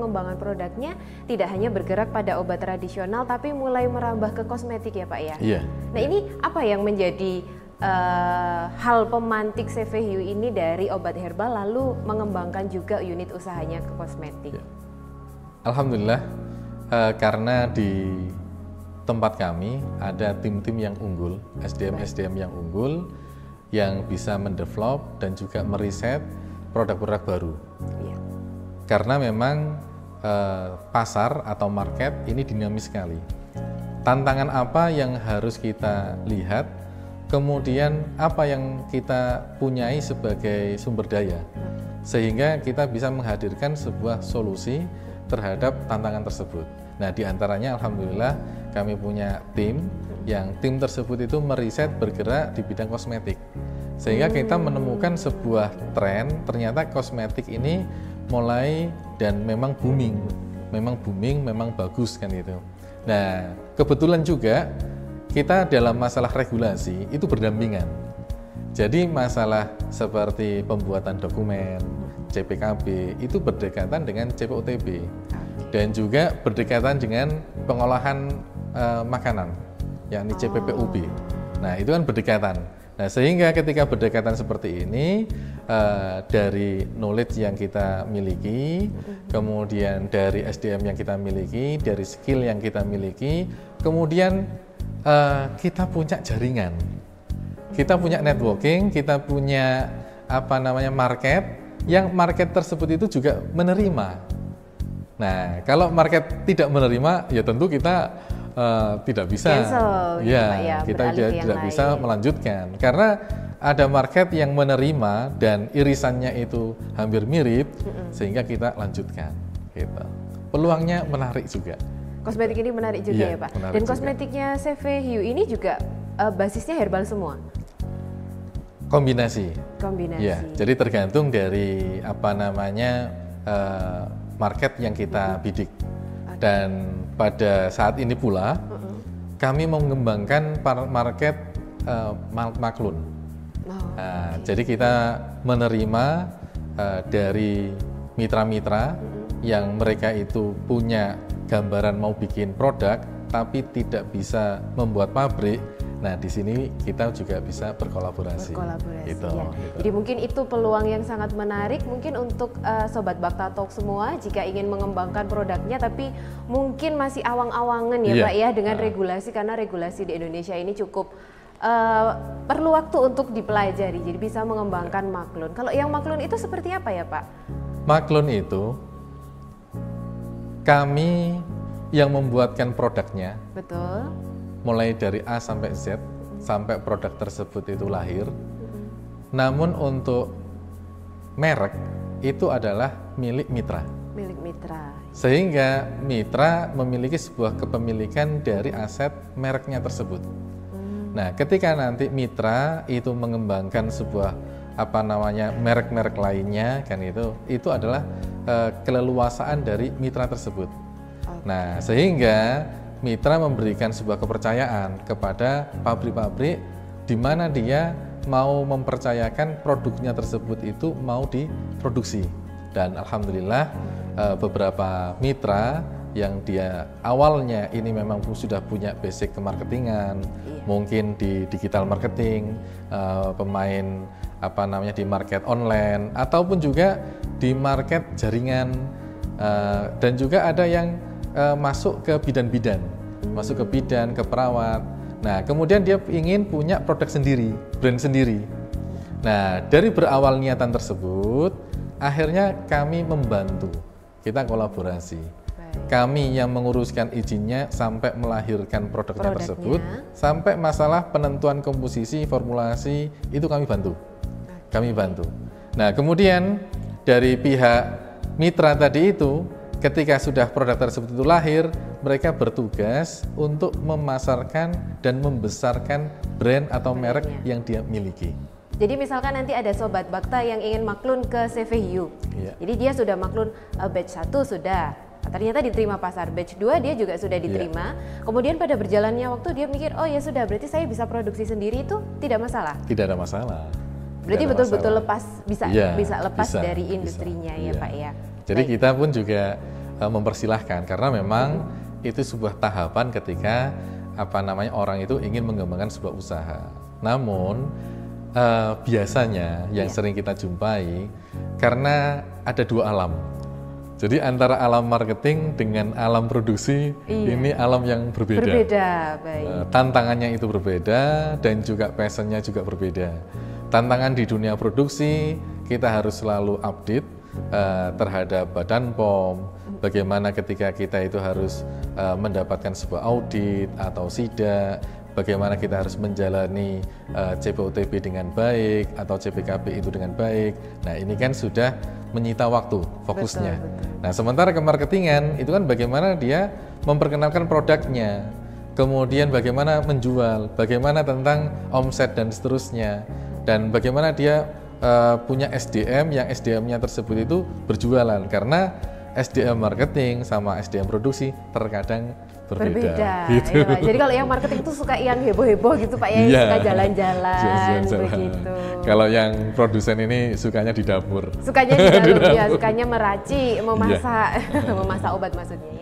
pengembangan produknya tidak hanya bergerak pada obat tradisional, tapi mulai merambah ke kosmetik ya Pak ya? Iya. Nah ini apa yang menjadi hal pemantik CV Hiu ini dari obat herbal lalu mengembangkan juga unit usahanya ke kosmetik? Ya. Alhamdulillah, karena di tempat kami ada tim-tim yang unggul, SDM yang unggul, yang bisa mendevelop dan juga meriset produk-produk baru. Ya. Karena memang pasar atau market ini dinamis sekali. Tantangan apa yang harus kita lihat, kemudian apa yang kita punyai sebagai sumber daya, sehingga kita bisa menghadirkan sebuah solusi terhadap tantangan tersebut. Nah, diantaranya alhamdulillah kami punya tim, yang tim tersebut itu meriset bergerak di bidang kosmetik. Sehingga kita menemukan sebuah tren, ternyata kosmetik ini mulai dan memang booming, memang bagus kan gitu. Nah, kebetulan juga kita dalam masalah regulasi itu berdampingan. Jadi masalah seperti pembuatan dokumen, CPKB itu berdekatan dengan CPOTB dan juga berdekatan dengan pengolahan makanan, yakni CPPUB. Nah, itu kan berdekatan. Nah, sehingga ketika berdekatan seperti ini, dari knowledge yang kita miliki, kemudian dari SDM yang kita miliki, dari skill yang kita miliki, kemudian kita punya jaringan, kita punya networking, kita punya market, yang market tersebut itu juga menerima. Nah, kalau market tidak menerima, ya tentu kita tidak bisa, cancel, ya, kita tidak bisa melanjutkan, karena ada market yang menerima dan irisannya itu hampir mirip, sehingga kita lanjutkan. Gitu. Peluangnya menarik juga. Kosmetik ini menarik juga ya Pak. Dan kosmetiknya CV Hiu ini juga basisnya herbal semua. Kombinasi. Ya, jadi tergantung dari market yang kita bidik. Dan pada saat ini pula kami mengembangkan market maklun. Jadi kita menerima dari mitra-mitra yang mereka itu punya gambaran mau bikin produk tapi tidak bisa membuat pabrik. Nah, di sini kita juga bisa berkolaborasi. Gitu. Jadi mungkin itu peluang yang sangat menarik mungkin untuk Sobat Bakta Talk semua jika ingin mengembangkan produknya tapi mungkin masih awang-awangan ya Pak ya dengan regulasi, karena regulasi di Indonesia ini cukup perlu waktu untuk dipelajari. Jadi bisa mengembangkan maklun. Kalau yang maklun itu seperti apa ya Pak? Maklun itu kami yang membuatkan produknya. Betul. Mulai dari A sampai Z, sampai produk tersebut itu lahir. Namun untuk merek itu adalah milik mitra. Milik mitra. Sehingga mitra memiliki sebuah kepemilikan dari aset mereknya tersebut. Nah, ketika nanti mitra itu mengembangkan sebuah merek-merek lainnya kan itu adalah keleluasaan dari mitra tersebut. Nah, sehingga mitra memberikan sebuah kepercayaan kepada pabrik-pabrik di mana dia mau mempercayakan produknya tersebut itu mau diproduksi. Dan alhamdulillah beberapa mitra yang dia awalnya ini memang sudah punya basic kemarketingan, mungkin di digital marketing, pemain di market online ataupun juga di market jaringan, dan juga ada yang masuk ke bidan-bidan, masuk ke bidan, ke perawat. Nah, kemudian dia ingin punya produk sendiri, brand sendiri. Nah, dari berawal niatan tersebut, akhirnya kami membantu, kita kolaborasi. Kami yang menguruskan izinnya sampai melahirkan produknya tersebut, sampai masalah penentuan komposisi, formulasi, itu kami bantu. Kami bantu. Nah, kemudian dari pihak mitra tadi itu, ketika sudah produk tersebut itu lahir, mereka bertugas untuk memasarkan dan membesarkan brand atau merek yang dia miliki. Jadi misalkan nanti ada Sobat Bakta yang ingin maklun ke CV Hiu. Jadi dia sudah maklun batch 1 sudah, ternyata diterima pasar, batch 2 dia juga sudah diterima. Kemudian pada berjalannya waktu dia mikir, oh ya sudah, berarti saya bisa produksi sendiri, itu tidak masalah? Tidak ada masalah. Berarti betul-betul lepas, bisa lepas dari industrinya ya Pak ya. Jadi kita pun juga mempersilahkan karena memang itu sebuah tahapan ketika orang itu ingin mengembangkan sebuah usaha. Namun biasanya yang sering kita jumpai karena ada dua alam. Jadi antara alam marketing dengan alam produksi ini alam yang berbeda. Baik. Tantangannya itu berbeda dan juga passionnya juga berbeda. Tantangan di dunia produksi kita harus selalu update terhadap Badan POM. Bagaimana ketika kita itu harus mendapatkan sebuah audit atau sidak. Bagaimana kita harus menjalani CPOTB dengan baik atau CPKB itu dengan baik. Nah ini kan sudah menyita waktu fokusnya. Betul. Nah sementara ke marketingan itu kan bagaimana dia memperkenalkan produknya, kemudian bagaimana menjual, bagaimana tentang omset dan seterusnya, dan bagaimana dia punya SDM yang SDM-nya tersebut itu berjualan karena SDM marketing sama SDM produksi terkadang berbeda. Gitu. Ya, Pak. Jadi kalau yang marketing itu suka yang heboh-heboh gitu Pak ya, suka jalan-jalan begitu. Kalau yang produsen ini sukanya di dapur. Sukanya di dalam ya, sukanya meraci, memasak, memasak obat maksudnya.